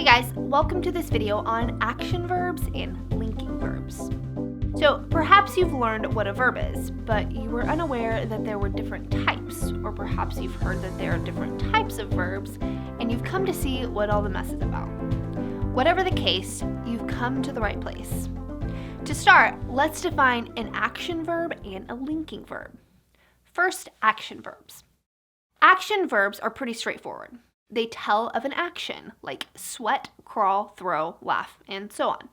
Hey guys, welcome to this video on action verbs and linking verbs. So perhaps you've learned what a verb is, but you were unaware that there were different types, or perhaps you've heard that there are different types of verbs, and you've come to see what all the mess is about. Whatever the case, you've come to the right place. To start, let's define an action verb and a linking verb. First, action verbs. Action verbs are pretty straightforward. They tell of an action, like sweat, crawl, throw, laugh, and so on.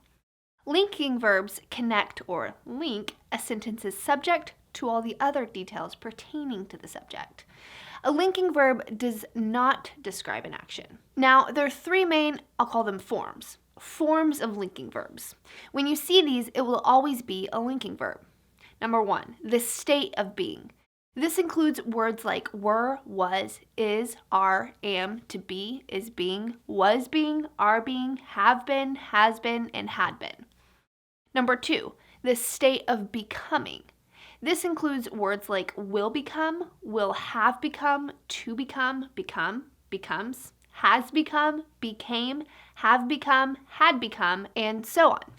Linking verbs connect or link a sentence's subject to all the other details pertaining to the subject. A linking verb does not describe an action. Now, there are three main, I'll call them forms of linking verbs. When you see these, it will always be a linking verb. Number one, the state of being. This includes words like were, was, is, are, am, to be, is being, was being, are being, have been, has been, and had been. Number two, the state of becoming. This includes words like will become, will have become, to become, becomes, has become, became, have become, had become, and so on.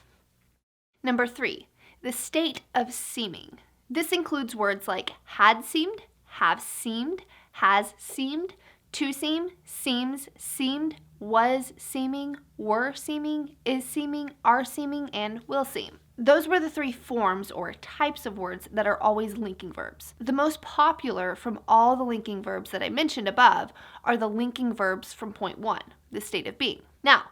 Number three, the state of seeming. This includes words like had seemed, have seemed, has seemed, to seem, seems, seemed, was seeming, were seeming, is seeming, are seeming, and will seem. Those were the three forms or types of words that are always linking verbs. The most popular from all the linking verbs that I mentioned above are the linking verbs from point one, the state of being. Now,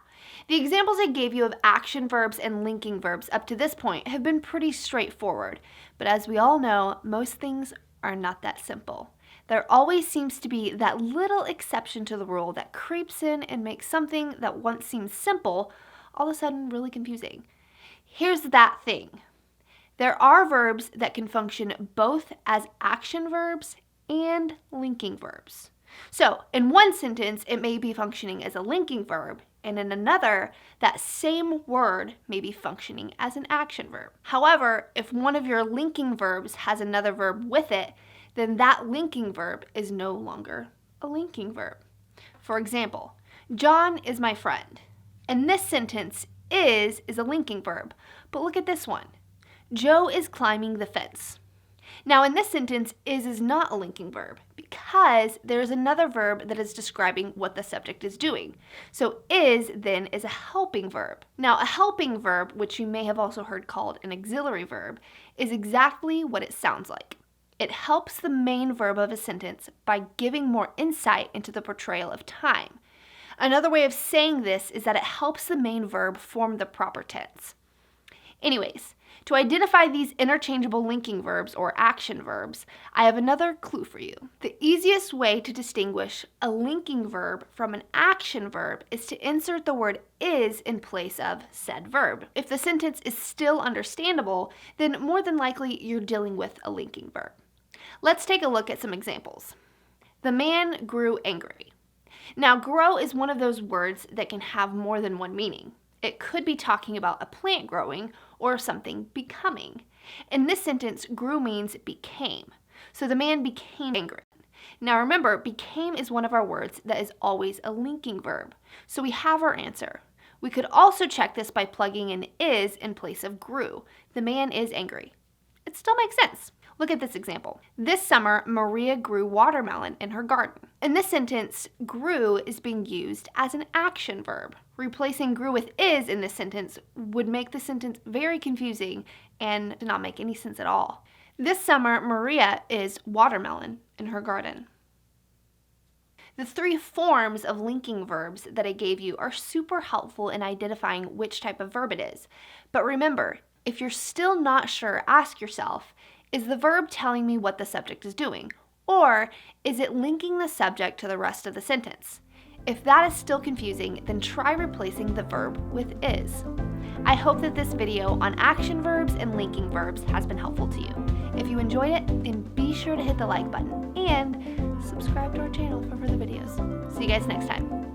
the examples I gave you of action verbs and linking verbs up to this point have been pretty straightforward, but as we all know, most things are not that simple. There always seems to be that little exception to the rule that creeps in and makes something that once seemed simple all of a sudden really confusing. Here's that thing. There are verbs that can function both as action verbs and linking verbs. So, in one sentence, it may be functioning as a linking verb, and in another, that same word may be functioning as an action verb. However, if one of your linking verbs has another verb with it, then that linking verb is no longer a linking verb. For example, John is my friend. And this sentence is a linking verb, but look at this one. Joe is climbing the fence. Now in this sentence, is not a linking verb because there's another verb that is describing what the subject is doing. So is then is a helping verb. Now a helping verb, which you may have also heard called an auxiliary verb, is exactly what it sounds like. It helps the main verb of a sentence by giving more insight into the portrayal of time. Another way of saying this is that it helps the main verb form the proper tense. Anyways, to identify these interchangeable linking verbs or action verbs, I have another clue for you. The easiest way to distinguish a linking verb from an action verb is to insert the word is in place of said verb. If the sentence is still understandable, then more than likely you're dealing with a linking verb. Let's take a look at some examples. The man grew angry. Now, grow is one of those words that can have more than one meaning. It could be talking about a plant growing or something becoming. In this sentence, grew means became. So the man became angry. Now remember, became is one of our words that is always a linking verb. So we have our answer. We could also check this by plugging in is in place of grew. The man is angry. It still makes sense. Look at this example. This summer, Maria grew watermelon in her garden. In this sentence, grew is being used as an action verb. Replacing grew with is in this sentence would make the sentence very confusing and not make any sense at all. This summer, Maria is watermelon in her garden. The three forms of linking verbs that I gave you are super helpful in identifying which type of verb it is. But remember, if you're still not sure, ask yourself, is the verb telling me what the subject is doing? Or is it linking the subject to the rest of the sentence? If that is still confusing, then try replacing the verb with is. I hope that this video on action verbs and linking verbs has been helpful to you. If you enjoyed it, then be sure to hit the like button and subscribe to our channel for further videos. See you guys next time.